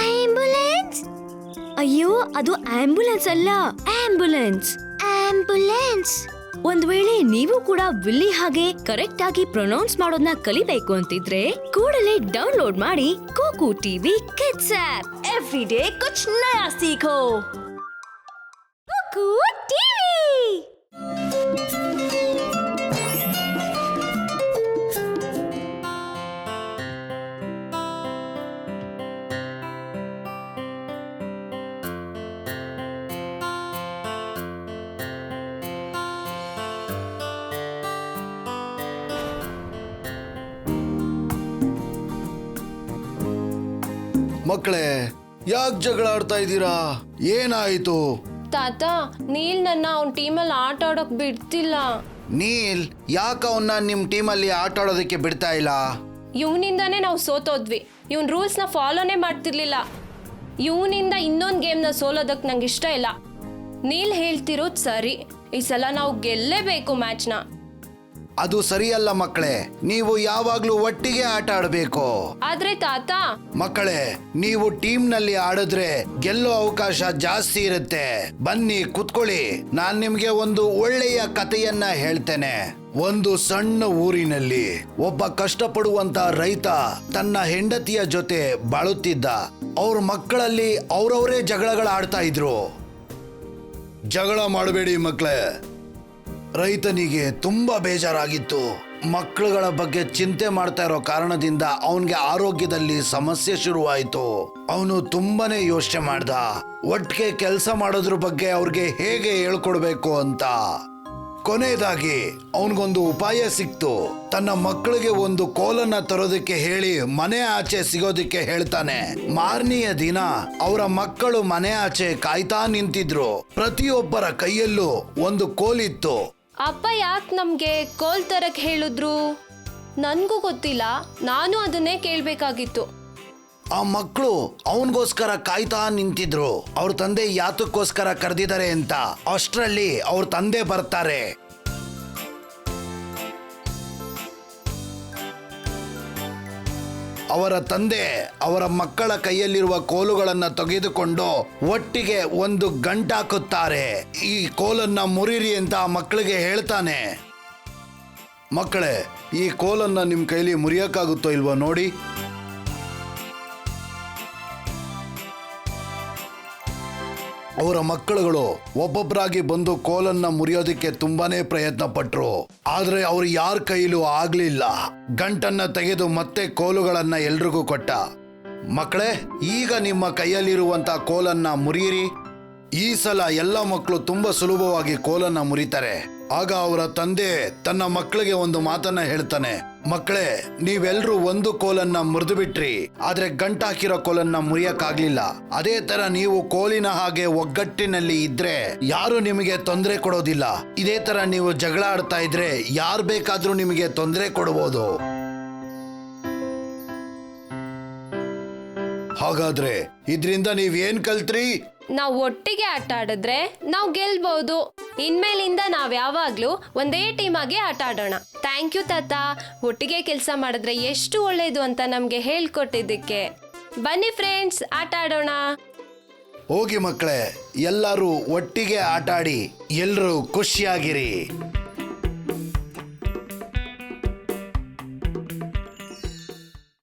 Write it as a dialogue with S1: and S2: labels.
S1: Ambulance?
S2: ಅಯ್ಯೋ, ಅದು ambulance ಅಲ್ಲ, ಆಂಬ್ಯುಲೆನ್ಸ್.
S1: ಆಂಬ್ಯುಲೆನ್ಸ್.
S2: ಒಂದ್ ವೇಳೆ ನೀವು ಕೂಡ ವಿಲ್ಲಿ ಹಾಗೆ ಕರೆಕ್ಟ್ ಆಗಿ ಪ್ರೊನೌನ್ಸ್ ಮಾಡೋದನ್ನ ಕಲಿಬೇಕು ಅಂತಿದ್ರೆ ಕೂಡಲೇ ಡೌನ್ಲೋಡ್ ಮಾಡಿ Kooku TV kids app. Every day ಕುಚ್ ನಯಾ ಸೀಖೋ. ಕೂಕು ಟಿವಿ.
S3: ಮಕ್ಕಳೇ, ಯಾಕೆ ಜಗಳ ಆಡ್ತಾ ಇದ್ದೀರಾ? ಏನಾಯ್ತು?
S4: ತಾತ, ನೀಲ್ ನನ್ನ ಅವನ್ ಟೀಮಲ್ಲಿ ಆಟ ಆಡೋಕ್ ಬಿಡ್ತಿಲ್ಲ.
S3: ನೀಲ್ ಯಾಕೆ ಅವನ್ನ ನಿಮ್ ಟೀಮಲ್ಲಿ ಆಟ ಆಡೋದಕ್ಕೆ ಬಿಡ್ತಾ ಇಲ್ಲ?
S4: ಇವನಿಂದಾನೇ ನಾವು ಸೋತೋದ್ವಿ. ಇವನ್ ರೂಲ್ಸ್ನ ಫಾಲೋನೇ ಮಾಡ್ತಿರ್ಲಿಲ್ಲ. ಇವನಿಂದ ಇನ್ನೊಂದು ಗೇಮ್ನ ಸೋಲೋದಕ್ಕೆ ನಂಗೆ ಇಷ್ಟ ಇಲ್ಲ. ನೀಲ್ ಹೇಳ್ತಿರೋದು ಸರಿ, ಈ ಸಲ ನಾವು ಗೆಲ್ಲೇಬೇಕು ಮ್ಯಾಚ್ನ.
S3: ಅದು ಸರಿಯಲ್ಲ ಮಕ್ಕಳೇ, ನೀವು ಯಾವಾಗ್ಲೂ ಒಟ್ಟಿಗೆ ಆಟ ಆಡಬೇಕು.
S4: ಆದ್ರೆ ತಾತ,
S3: ಮಕ್ಕಳೇ, ನೀವು ಟೀಮ್ ನಲ್ಲಿ ಆಡಿದ್ರೆ ಗೆಲ್ಲೋ ಅವಕಾಶ ಜಾಸ್ತಿ ಇರುತ್ತೆ. ಬನ್ನಿ ಕುತ್ಕೊಳ್ಳಿ, ನಾನ್ ನಿಮ್ಗೆ ಒಂದು ಒಳ್ಳೆಯ ಕಥೆಯನ್ನ ಹೇಳ್ತೇನೆ. ಒಂದು ಸಣ್ಣ ಊರಿನಲ್ಲಿ ಒಬ್ಬ ಕಷ್ಟಪಡುವಂತ ರೈತ ತನ್ನ ಹೆಂಡತಿಯ ಜೊತೆ ಬಾಳುತ್ತಿದ್ದ. ಅವ್ರ ಮಕ್ಕಳಲ್ಲಿ ಅವ್ರವರೇ ಜಗಳಗಳ ಆಡ್ತಾ ಇದ್ರು. ಜಗಳ ಮಾಡಬೇಡಿ ಮಕ್ಕಳೇ. ರೈತನಿಗೆ ತುಂಬಾ ಬೇಜಾರಾಗಿತ್ತು. ಮಕ್ಕಳುಗಳ ಬಗ್ಗೆ ಚಿಂತೆ ಮಾಡ್ತಾ ಇರೋ ಕಾರಣದಿಂದ ಅವನಿಗೆ ಆರೋಗ್ಯದಲ್ಲಿ ಸಮಸ್ಯೆ ಶುರುವಾಯಿತು. ಅವನು ತುಂಬಾನೇ ಯೋಚನೆ ಮಾಡ್ದ, ಒಟ್ಟಿಗೆ ಕೆಲಸ ಮಾಡೋದ್ರ ಬಗ್ಗೆ ಅವ್ರಿಗೆ ಹೇಗೆ ಹೇಳ್ಕೊಡ್ಬೇಕು ಅಂತ. ಕೊನೆಯದಾಗಿ ಅವನಿಗೊಂದು ಉಪಾಯ ಸಿಕ್ತು. ತನ್ನ ಮಕ್ಕಳಿಗೆ ಒಂದು ಕೋಲನ್ನ ತರೋದಕ್ಕೆ ಹೇಳಿ ಮನೆ ಆಚೆ ಸಿಗೋದಕ್ಕೆ ಹೇಳ್ತಾನೆ. ಮಾರನೆಯ ದಿನ ಅವರ ಮಕ್ಕಳು ಮನೆ ಆಚೆ ಕಾಯ್ತಾ ನಿಂತಿದ್ರು. ಪ್ರತಿಯೊಬ್ಬರ ಕೈಯಲ್ಲೂ ಒಂದು ಕೋಲಿತ್ತು.
S4: ಅಪ್ಪ ಯಾಕೆ ನಮ್ಗೆ ಕೋಲ್ ತರಕ್ ಹೇಳಿದ್ರು? ನನ್ಗೂ ಗೊತ್ತಿಲ್ಲ, ನಾನು ಅದನ್ನೇ ಕೇಳ್ಬೇಕಾಗಿತ್ತು.
S3: ಆ ಮಕ್ಕಳು ಅವನಿಗೋಸ್ಕರ ಕಾಯ್ತಾ ನಿಂತಿದ್ರು. ಅವ್ರ ತಂದೆ ಯಾತಕ್ಕೋಸ್ಕರ ಕರೆದಿದ್ದಾರೆ ಅಂತ. ಅಷ್ಟರಲ್ಲಿ ಅವ್ರ ತಂದೆ ಬರ್ತಾರೆ. ಅವರ ತಂದೆ ಅವರ ಮಕ್ಕಳ ಕೈಯಲ್ಲಿರುವ ಕೋಲುಗಳನ್ನ ತೆಗೆದುಕೊಂಡು ಒಟ್ಟಿಗೆ ಒಂದು ಗಂಟಾಕುತ್ತಾರೆ. ಈ ಕೋಲನ್ನ ಮುರಿರಿ ಅಂತ ಆ ಮಕ್ಕಳಿಗೆ ಹೇಳ್ತಾನೆ. ಮಕ್ಕಳೇ, ಈ ಕೋಲನ್ನ ನಿಮ್ ಕೈಲಿ ಮುರಿಯಕ್ಕಾಗುತ್ತೋ ಇಲ್ವೋ ನೋಡಿ. ಅವರ ಮಕ್ಕಳುಗಳು ಒಬ್ಬೊಬ್ಬರಾಗಿ ಬಂದು ಕೋಲನ್ನ ಮುರಿಯೋದಕ್ಕೆ ತುಂಬಾನೇ ಪ್ರಯತ್ನ ಪಟ್ರು. ಆದ್ರೆ ಅವ್ರು ಯಾರ ಕೈಲೂ ಆಗ್ಲಿಲ್ಲ. ಗಂಟನ್ನ ತೆಗೆದು ಮತ್ತೆ ಕೋಲುಗಳನ್ನ ಎಲ್ರಿಗೂ ಕೊಟ್ಟ. ಮಕ್ಕಳೇ, ಈಗ ನಿಮ್ಮ ಕೈಯಲ್ಲಿರುವಂತ ಕೋಲನ್ನ ಮುರಿಯಿರಿ. ಈ ಸಲ ಎಲ್ಲ ಮಕ್ಕಳು ತುಂಬಾ ಸುಲಭವಾಗಿ ಕೋಲನ್ನ ಮುರಿತಾರೆ. ಆಗ ಅವರ ತಂದೆ ತನ್ನ ಮಕ್ಕಳಿಗೆ ಒಂದು ಮಾತನ್ನ ಹೇಳ್ತಾನೆ. ಮಕ್ಕಳೇ, ನೀವೆಲ್ರೂ ಒಂದು ಕೋಲನ್ನ ಮುರಿದು ಬಿಟ್ರಿ, ಆದ್ರೆ ಗಂಟಾಕಿರೋ ಕೋಲನ್ನ ಮುರಿಯಕ್ಕಾಗ್ಲಿಲ್ಲ. ಅದೇ ತರ ನೀವು ಕೋಲಿನ ಹಾಗೆ ಒಗ್ಗಟ್ಟಿನಲ್ಲಿ ಇದ್ರೆ ಯಾರು ನಿಮಗೆ ತೊಂದರೆ ಕೊಡೋದಿಲ್ಲ. ಇದೇ ತರ ನೀವು ಜಗಳ ಆಡ್ತಾ ಇದ್ರೆ ಯಾರು ಬೇಕಾದ್ರೂ ನಿಮಗೆ ತೊಂದರೆ ಕೊಡಬಹುದು. ಹಾಗಾದ್ರೆ ಇದ್ರಿಂದ ನೀವೇನ್ ಕಲ್ತ್ರಿ?
S4: ನಾವು ಒಟ್ಟಿಗೆ ಆಟ ಆಡಿದ್ರೆ ನಾವು ಗೆಲ್ಬಹುದು. ಇನ್ಮೇಲಿಂದ ನಾವ್ ಯಾವಾಗ್ಲೂ ಒಂದೇ ಟೀಮ್ ಆಗಿ ಆಟ ಆಡೋಣ. ಥ್ಯಾಂಕ್ ಯು ತಾತ, ಒಟ್ಟಿಗೆ ಕೆಲಸ ಮಾಡಿದ್ರೆ ಎಷ್ಟು ಒಳ್ಳೇದು ಅಂತ ನಮ್ಗೆ ಹೇಳ್ಕೊಟ್ಟಿದ್ದಕ್ಕೆ. ಬನ್ನಿ ಫ್ರೆಂಡ್ಸ್, ಆಟ ಆಡೋಣ.
S3: ಹೋಗಿ ಮಕ್ಕಳೇ, ಎಲ್ಲರೂ ಒಟ್ಟಿಗೆ ಆಟ ಆಡಿ ಎಲ್ಲರೂ ಖುಷಿಯಾಗಿರಿ.